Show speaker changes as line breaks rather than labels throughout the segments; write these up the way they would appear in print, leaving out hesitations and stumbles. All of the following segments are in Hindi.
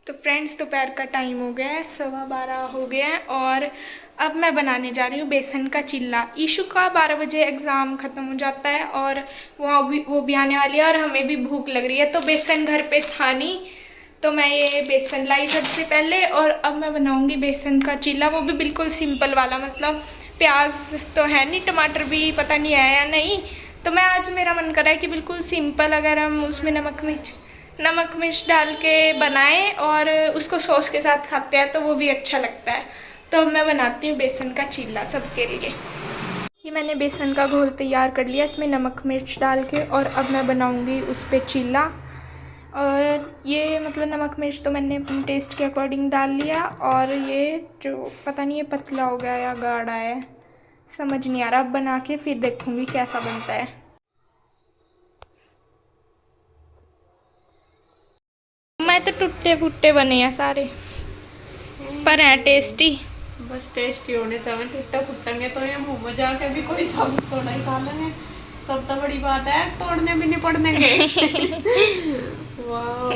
तो फ्रेंड्स दोपहर का टाइम हो गया है, 12:15 हो गया है और अब मैं बनाने जा रही हूँ बेसन का चिल्ला। ईशु का 12 बजे एग्ज़ाम ख़त्म हो जाता है और वो भी आने वाली है और हमें भी भूख लग रही है। तो बेसन घर पे था नहीं, तो मैं ये बेसन लाई सबसे पहले और अब मैं बनाऊँगी बेसन का चिल्ला, वो भी बिल्कुल सिंपल वाला। मतलब प्याज तो है नहीं, टमाटर भी पता नहीं है या नहीं। तो मैं आज मेरा मन कर रहा है कि बिल्कुल सिंपल, अगर हम उसमें नमक मिर्च डाल के बनाएं और उसको सॉस के साथ खाते हैं तो वो भी अच्छा लगता है। तो अब मैं बनाती हूँ बेसन का चिल्ला सबके लिए। ये मैंने बेसन का घोल तैयार कर लिया इसमें नमक मिर्च डाल के, और अब मैं बनाऊँगी उस पर चिल्ला। और ये मतलब नमक मिर्च तो मैंने अपने टेस्ट के अकॉर्डिंग डाल लिया, और ये जो पता नहीं ये पतला हो गया या गाढ़ा है, समझ नहीं आ रहा। अब बना के फिर देखूँगी कैसा बनता है। मैं तो टूटे फूटे बने हैं सारे, पर हैं टेस्टी।
बस टेस्टी होने चाहिए, टूटा फुटेंगे तो ये मुंह में जाके भी कोई सब तोड़ा ही खा लेंगे। सब तो बड़ी बात है, तोड़ने भी नहीं पड़ने के। वाह,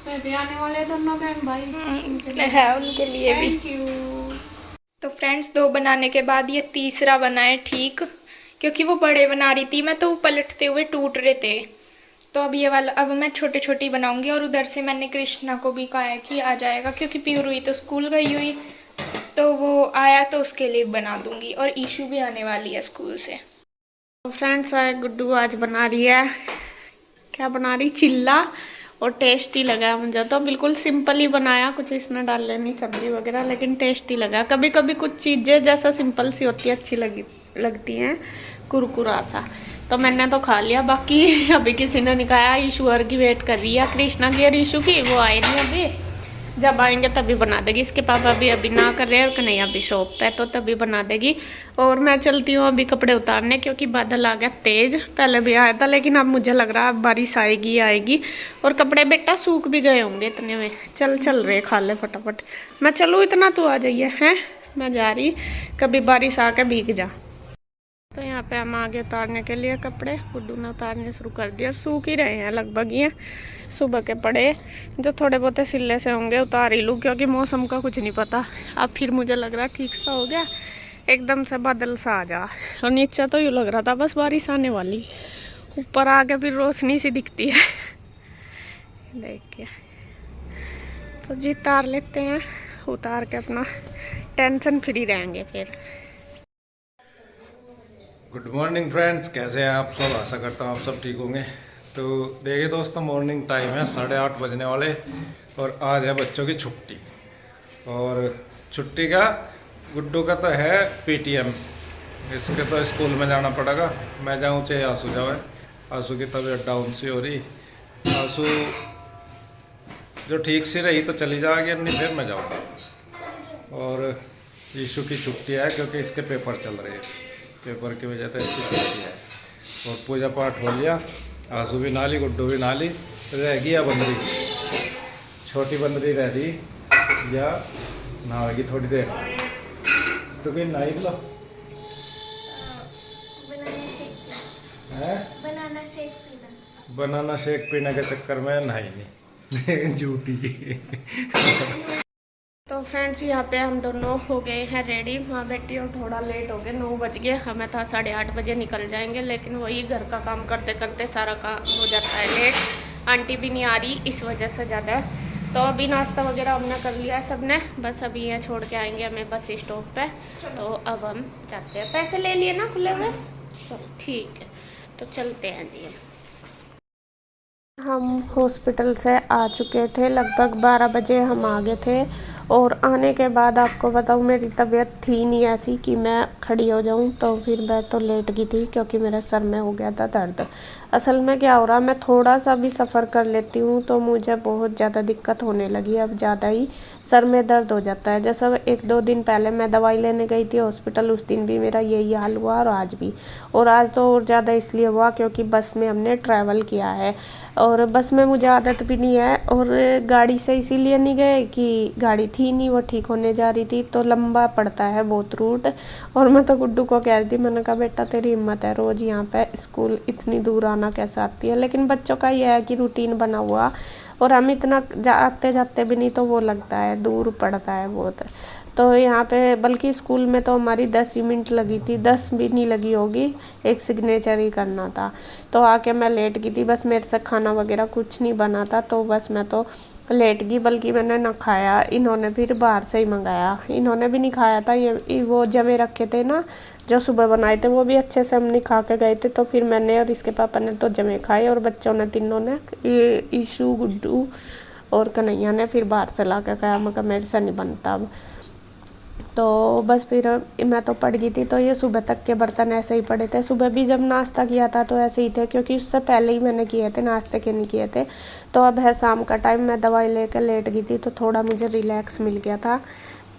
मैं भी आने वाले दोनों बहन भाई
है उनके लिए भी।
Thank you.
तो फ्रेंड्स दो बनाने के बाद ये तीसरा बना है ठीक, क्योंकि वो बड़े बना रही थी मैं तो वो पलटते हुए टूट रहे थे। तो अब ये वाला अब मैं छोटे छोटी बनाऊंगी। और उधर से मैंने कृष्णा को भी कहा है कि आ जाएगा, क्योंकि प्यूर हुई तो स्कूल गई हुई, तो वो आया तो उसके लिए बना दूंगी। और ईशू भी आने वाली है स्कूल से।
तो फ्रेंड्स गुड्डू आज बना रही है, क्या बना रही, चिल्ला। और टेस्टी लगा मुझे तो, बिल्कुल सिंपल ही बनाया, कुछ इसमें डाल लेनी सब्जी वगैरह, लेकिन टेस्टी लगा। कभी कभी कुछ चीज़ें जैसा सिंपल सी होती है अच्छी लगती हैं, कुरकुरा सा। तो मैंने तो खा लिया, बाकी अभी किसी ने नहीं खाया। ईशू की वेट कर रही है, कृष्णा की और ईशू की, वो आए नहीं अभी। जब आएंगे तभी बना देगी। इसके पापा भी अभी ना कर रहे हैं और कन्हैया अभी शॉप पे, तो तभी बना देगी। और मैं चलती हूँ अभी कपड़े उतारने, क्योंकि बादल आ गया तेज। पहले भी आया था लेकिन अब मुझे लग रहा है अब बारिश आएगी। और कपड़े बेटा सूख भी गए होंगे इतने में। चल रहे खा ले फटाफट। मैं चलूँ इतना तू आ जाइए हैं, मैं जा रही, कभी बारिश आके भीग जा। तो यहाँ पे हम आगे उतारने के लिए कपड़े, गुड्डू ने उतारने शुरू कर दिया। सूख ही रहे हैं लगभग, ये सुबह के पड़े, जो थोड़े बहुत सिले से होंगे उतार ही लूँ, क्योंकि मौसम का कुछ नहीं पता। अब फिर मुझे लग रहा ठीक सा हो गया, एकदम से बादल सा आ जा। और नीचे तो यूँ लग रहा था बस बारिश आने वाली, ऊपर आके फिर रोशनी सी दिखती है। देख के तो जी उतार लेते हैं, उतार के अपना टेंशन फ्री रहेंगे फिर।
गुड मॉर्निंग फ्रेंड्स, कैसे हैं आप सब? आशा करता हूँ आप सब ठीक होंगे। तो देखिए दोस्तों, मॉर्निंग टाइम है 8:30 बजने वाले, और आज है बच्चों की छुट्टी। और छुट्टी का गुड्डू का तो है पीटीएम, इसके तो स्कूल में जाना पड़ेगा। मैं जाऊँ चाहे आंसू जाए, आंसू की तबीयत डाउन सी हो रही। आंसू जो ठीक सी रही तो चली जाएगी, नहीं फिर मैं जाऊँगा। और ईशू की छुट्टी है क्योंकि इसके पेपर चल रहे हैं, पेपर की वजह से इसकी छुट्टी है। और पूजा पाठ हो लिया, आंसू भी नाली, गुड्डू भी नाली, रह गई या बंदरी, छोटी बंदरी रह रही या नहाएगी थोड़ी देर। तो कहीं नहा लो बनाना शेक पीने के चक्कर में नहाई नहीं। झूठी।
तो फ्रेंड्स यहाँ पे हम दोनों हो गए हैं रेडी, माँ बेटी, और थोड़ा लेट हो गए, 9 बज गए। हमें था 8:30 बजे निकल जाएंगे, लेकिन वही घर का काम करते करते सारा काम हो जाता है लेट। आंटी भी नहीं आ रही इस वजह से ज़्यादा। तो अभी नाश्ता वगैरह हमने कर लिया सब ने, बस अभी यहाँ छोड़ के आएंगे हमें बस स्टॉप पे। तो अब हम जाते हैं, पैसे ले लिए ना खुले हुए, चलो ठीक है, तो चलते हैं जी। हम हॉस्पिटल से आ चुके थे, लगभग 12 बजे हम आ गए थे। और आने के बाद आपको बताऊँ, मेरी तबीयत थी नहीं ऐसी कि मैं खड़ी हो जाऊँ, तो फिर मैं तो लेट गई थी क्योंकि मेरे सर में हो गया था दर्द। असल में क्या हो रहा, मैं थोड़ा सा भी सफ़र कर लेती हूँ तो मुझे बहुत ज़्यादा दिक्कत होने लगी, अब ज़्यादा ही सर में दर्द हो जाता है। जैसा 1-2 दिन पहले मैं दवाई लेने गई थी हॉस्पिटल, उस दिन भी मेरा यही हाल हुआ, और आज भी। और आज तो और ज़्यादा इसलिए हुआ क्योंकि बस में हमने ट्रैवल किया है, और बस में मुझे आदत भी नहीं है। और गाड़ी से इसीलिए नहीं गए कि गाड़ी थी नहीं, वो ठीक होने जा रही थी, तो लंबा पड़ता है बहुत रूट। और मैं तो गुड्डू को कह रही थी, मैंने कहा बेटा तेरी हिम्मत है, रोज़ यहाँ पे स्कूल इतनी दूर आना कैसे आती है। लेकिन बच्चों का यह है कि रूटीन बना हुआ, और हम इतना आते जाते भी नहीं, तो वो लगता है दूर पड़ता है बहुत। तो यहाँ पे बल्कि स्कूल में तो हमारी 10 ही मिनट लगी थी, 10 भी नहीं लगी होगी, एक सिग्नेचर ही करना था। तो आके मैं लेट गई थी, बस मेरे से खाना वगैरह कुछ नहीं बना था, तो बस मैं तो लेट गई। बल्कि मैंने ना खाया, इन्होंने फिर बाहर से ही मंगाया, इन्होंने भी नहीं खाया था। ये वो जमे रखे थे ना जो सुबह बनाए थे, वो भी अच्छे से हम नहीं खा के गए थे। तो फिर मैंने और इसके पापा ने तो जमे खाए, और बच्चों ने तीनों ने, ईशु, गुड्डू और कन्हैया ने फिर बाहर से ला के खाया। मगर मेरे से नहीं बनता अब। तो बस फिर मैं तो पड़ गई थी। तो ये सुबह तक के बर्तन ऐसे ही पड़े थे। सुबह भी जब नाश्ता किया था तो ऐसे ही थे, क्योंकि उससे पहले ही मैंने किए थे, नाश्ते के नहीं किए थे। तो अब है शाम का टाइम, मैं दवाई लेकर लेट गई थी, तो थोड़ा मुझे रिलैक्स मिल गया था।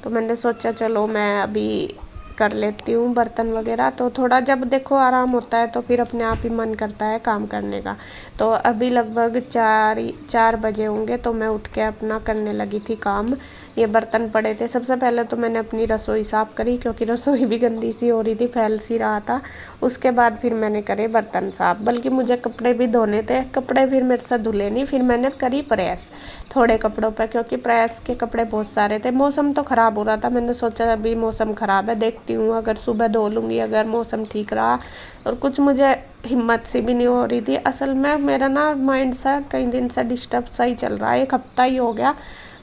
तो मैंने सोचा चलो मैं अभी कर लेती हूँ बर्तन वगैरह। तो थोड़ा जब देखो आराम होता है तो फिर अपने आप ही मन करता है काम करने का। तो अभी लगभग 4 बजे होंगे, तो मैं उठ के अपना करने लगी थी काम। ये बर्तन पड़े थे। सबसे पहले तो मैंने अपनी रसोई साफ़ करी, क्योंकि रसोई भी गंदी सी हो रही थी, फैल सी रहा था। उसके बाद फिर मैंने करे बर्तन साफ़। बल्कि मुझे कपड़े भी धोने थे, कपड़े फिर मेरे से धुले नहीं। फिर मैंने करी प्रेस थोड़े कपड़ों पे, क्योंकि प्रेस के कपड़े बहुत सारे थे। मौसम तो ख़राब हो रहा था, मैंने सोचा अभी मौसम ख़राब है, देखती हूँ अगर सुबह धो लूँगी, अगर मौसम ठीक रहा। और कुछ मुझे हिम्मत सी भी नहीं हो रही थी। असल में मेरा ना माइंड सा कई दिन से डिस्टर्ब सा ही चल रहा है, 1 हफ्ता ही हो गया,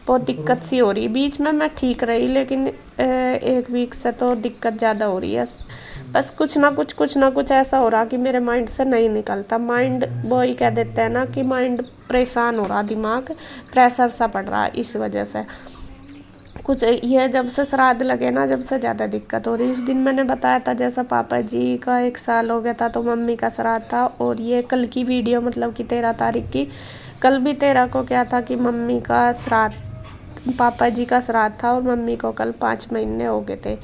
बहुत दिक्कत सी हो रही। बीच में मैं ठीक रही, लेकिन 1 वीक से तो दिक्कत ज़्यादा हो रही है। बस कुछ ना कुछ ऐसा हो रहा कि मेरे माइंड से नहीं निकलता। माइंड वो ही कह देते हैं ना कि माइंड परेशान हो रहा, दिमाग प्रेशर सा पड़ रहा, इस वजह से कुछ ये जब से श्राद्ध लगे ना, जब से ज़्यादा दिक्कत हो रही। उस दिन मैंने बताया था जैसा पापा जी का 1 साल हो गया था, तो मम्मी का श्राद्ध था। और ये कल की वीडियो, मतलब कि 13 तारीख की, कल भी 13 को क्या था कि मम्मी का श्राद्ध, पापा जी का श्राद्ध था, और मम्मी को कल 5 महीने हो गए थे।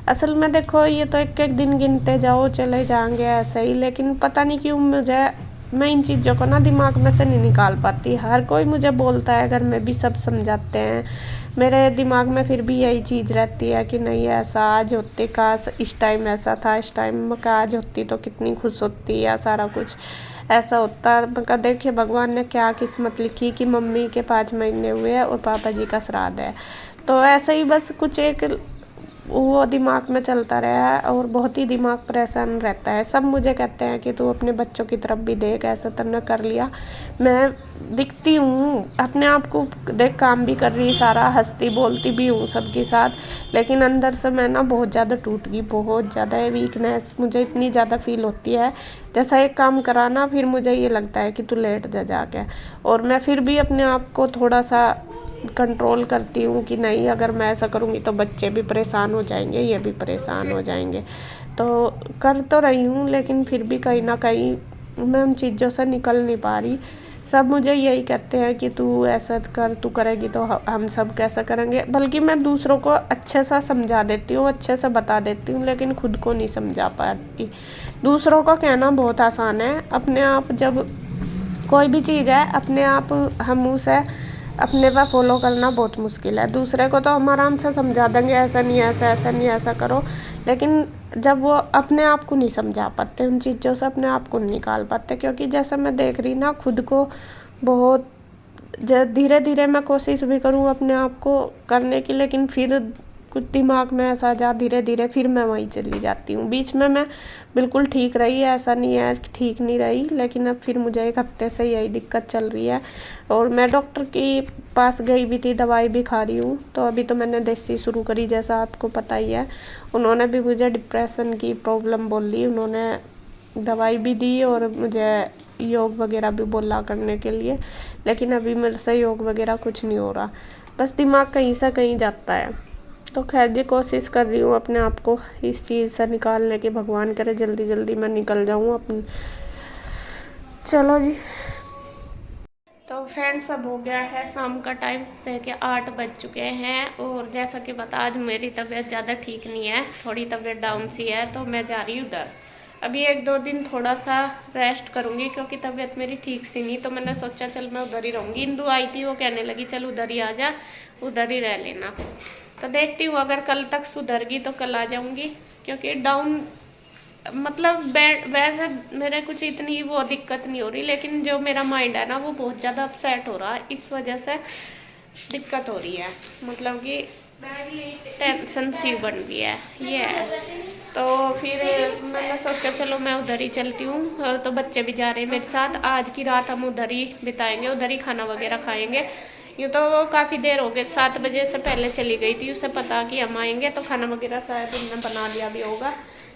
असल में देखो ये तो एक एक दिन गिनते जाओ, चले जाएंगे ऐसे ही। लेकिन पता नहीं क्यों मैं इन चीज़ों को ना दिमाग में से नहीं निकाल पाती। हर कोई मुझे बोलता है, घर में भी सब समझाते हैं, मेरे दिमाग में फिर भी यही चीज़ रहती है कि नहीं ऐसा आज होते, काश इस टाइम ऐसा था, इस टाइम का आज होती तो कितनी खुश होती, या सारा कुछ ऐसा होता। मगर देखिए भगवान ने क्या किस्मत लिखी कि मम्मी के 5 महीने हुए और पापा जी का श्राद्ध है। तो ऐसे ही बस कुछ एक वो दिमाग में चलता रहा है, और बहुत ही दिमाग परेशान रहता है। सब मुझे कहते हैं कि तू अपने बच्चों की तरफ भी देख, ऐसा तुमने कर लिया। मैं दिखती हूँ अपने आप को, देख काम भी कर रही, सारा हंसती बोलती भी हूँ सबके साथ, लेकिन अंदर से मैं ना बहुत ज़्यादा टूट गई, बहुत ज़्यादा वीकनेस मुझे इतनी ज़्यादा फील होती है। जैसा एक काम करा ना, फिर मुझे ये लगता है कि तू लेट जा जाके। और मैं फिर भी अपने आप को थोड़ा सा कंट्रोल करती हूँ कि नहीं, अगर मैं ऐसा करूँगी तो बच्चे भी परेशान हो जाएंगे, ये भी परेशान हो जाएंगे। तो कर तो रही हूँ, लेकिन फिर भी कहीं ना कहीं मैं उन चीज़ों से निकल नहीं पा रही। सब मुझे यही कहते हैं कि तू ऐसा कर, तू करेगी तो हम सब कैसा करेंगे। बल्कि मैं दूसरों को अच्छे से समझा देती हूँ, अच्छे से बता देती हूँ, लेकिन खुद को नहीं समझा पाती। दूसरों को कहना बहुत आसान है, अपने आप जब कोई भी चीज़ है अपने आप हम उसे अपने पे फॉलो करना बहुत मुश्किल है। दूसरे को तो हम आराम से समझा देंगे, ऐसा नहीं ऐसा, ऐसा नहीं ऐसा करो, लेकिन जब वो अपने आप को नहीं समझा पाते, उन चीज़ों से अपने आप को नहीं निकाल पाते। क्योंकि जैसे मैं देख रही ना खुद को, बहुत धीरे धीरे मैं कोशिश भी करूँ अपने आप को करने की, लेकिन फिर कुछ दिमाग में ऐसा जा, धीरे धीरे फिर मैं वहीं चली जाती हूँ। बीच में मैं बिल्कुल ठीक रही, ऐसा नहीं है ठीक नहीं रही, लेकिन अब फिर मुझे 1 हफ्ते से यही दिक्कत चल रही है। और मैं डॉक्टर के पास गई भी थी, दवाई भी खा रही हूँ। तो अभी तो मैंने देसी शुरू करी, जैसा आपको पता ही है। उन्होंने भी मुझे डिप्रेशन की प्रॉब्लम बोली, उन्होंने दवाई भी दी और मुझे योग वगैरह भी बोला करने के लिए, लेकिन अभी मेरे से योग वगैरह कुछ नहीं हो रहा, बस दिमाग कहीं से कहीं जाता है। तो खैर जी, कोशिश कर रही हूँ अपने आप को इस चीज़ से निकालने की। भगवान करे जल्दी जल्दी मैं निकल जाऊँ अपनी। चलो जी, तो फ्रेंड्स अब हो गया है शाम का टाइम, से कि 8 बज चुके हैं। और जैसा कि बता, आज मेरी तबीयत ज़्यादा ठीक नहीं है, थोड़ी तबीयत डाउन सी है, तो मैं जा रही हूँ उधर। अभी 1-2 दिन थोड़ा सा रेस्ट करूँगी, क्योंकि तबीयत मेरी ठीक सी नहीं। तो मैंने सोचा चल मैं उधर ही रहूँगी। इंदू आई थी, वो कहने लगी चल उधर ही आ जा, उधर ही रह लेना। तो देखती हूँ, अगर कल तक सुधर गई तो कल आ जाऊँगी, क्योंकि डाउन मतलब वैसे मेरे कुछ इतनी वो दिक्कत नहीं हो रही, लेकिन जो मेरा माइंड है ना वो बहुत ज़्यादा अपसेट हो रहा है, इस वजह से दिक्कत हो रही है। मतलब कि टेंशन सी बन गई है ये है। तो फिर मैंने सोचा चलो मैं उधर ही चलती हूँ, और तो बच्चे भी जा रहे हैं मेरे साथ। आज की रात हम उधर ही बिताएंगे, उधर ही खाना वगैरह खाएंगे। यूँ तो वो काफ़ी देर हो गई, 7 बजे से पहले चली गई थी, उसे पता कि हम आएंगे तो खाना वगैरह शायद उन्होंने बना लिया भी होगा।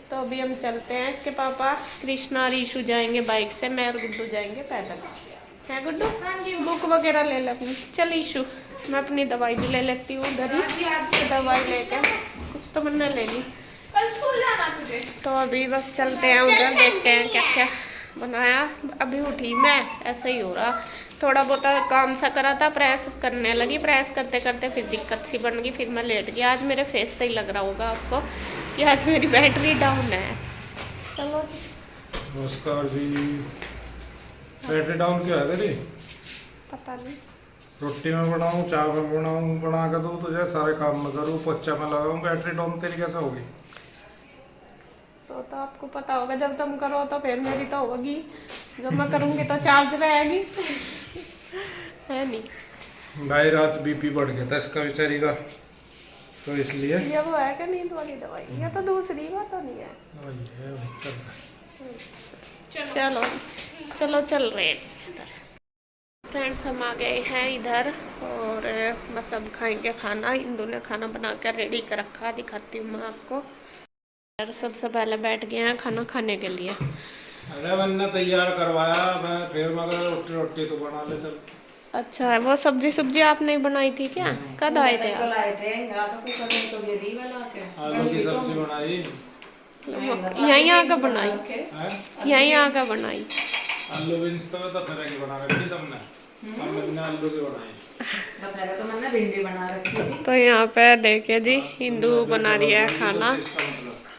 तो अभी हम चलते हैं। इसके पापा कृष्णा और ईशू जाएंगे बाइक से, मैं और गुड्डू जाएंगे पैदल। है गुड्डू? हाँ जी। बुक वगैरह ले ले अपनी। चल ईशू, मैं अपनी दवाई भी ले लेती हूँ उधर ही। दवाई लेके कुछ तो मैंने ले ली।
कल स्कूल जाना तुझे।
तो अभी बस चलते हैं उधर, देखते हैं क्या क्या बनाया। अभी उठी मैं, ऐसा ही हो रहा। थोड़ा बहुत काम सा करा था, प्रेस करने लगी, प्रेस करते करते फिर दिक्कत सी बन गई, फिर मैं लेट गई। आज मेरे फेस से ही लग रहा होगा आपको कि आज मेरी बैटरी डाउन है। चलो
नमस्कार जी। बैटरी डाउन क्यों है तेरी?
पता नहीं।
रोटी में बनाऊँ, चाय में बनाऊँ, बना के दूँ तुझे, सारे काम में करूँ, पोछा में लगाऊँ, बैटरी डाउन तेरी कैसे होगी?
तो आपको पता होगा, जब तुम करो तो फिर मेरी तो होगी, जब मैं करूँगी तो चार्ज रहेगी। है नहीं
भाई रात बीपी बढ़ गया था इसका बेचारी का, तो इसलिए
ये वो है कि नींद वाली दवाई, ये तो दूसरी बात तो नहीं है। चलो चलो चल रहे हैं। फ्रेंड्स हम आ गए हैं इधर, और बस अब खाएंगे खाना। इंदु ने खाना बना कर रेडी कर रखा, दिखाती हूँ मैं आपको। सबसे पहले बैठ गए हैं खाना खाने के लिए।
अरे मैंने तैयार करवाया, मैं फिर मगर रोटी रोटी तो बना ले चल।
अच्छा है, वो सब्जी आपने ही बनाई थी क्या? कब आए थे आप?
आलू की सब्जी बनाई,
यहीं आकर बनाई, यहीं आकर बनाई।
आलू बीन्स तो तरह की बना रखी तुमने, अब मैंने आलू की बनाई।
तो मैंने भिंडी बना रखी थी।
तो यहाँ पे देखिए जी, हिंदू बना रही है खाना।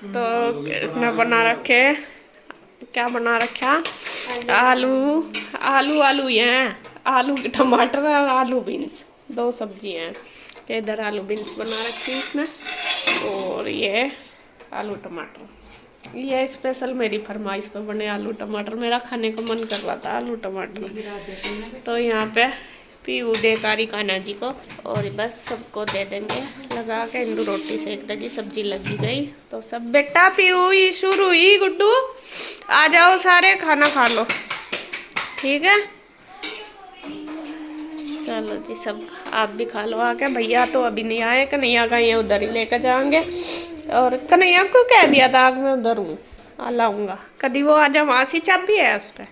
तो इसमें बना रखे, क्या बना रखा? आलू आलू आलू ये हैं, आलू टमाटर और आलू बीन्स, 2 सब्जी हैं। इधर आलू बीन्स बना रखी है इसने, और ये आलू टमाटर। ये स्पेशल मेरी फरमाइश पर बने आलू टमाटर, मेरा खाने को मन कर रहा था आलू टमाटर। तो यहाँ पे पीऊ दे कारी कान्हा जी को, और बस सबको दे देंगे लगा के। इंदु रोटी सेक देगी, सब्जी लगी गई तो सब। बेटा पीऊ, ईशु, रूही, गुड्डू आ जाओ, सारे खाना खा लो, ठीक है? चलो जी, सब आप भी खा लो आके। भैया तो अभी नहीं आए, कन्हैया का ये उधर ही लेकर जाएंगे। और कन्हैया को कह दिया था मैं उधर हूँ, लाऊंगा कभी वो आ जाओ, वहाँ से चाबी है उस पर।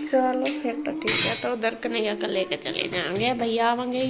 चलो फिर तो ठीक है, तो उधर कन्हैया का लेके चले जाएंगे, भैया आवेंगे।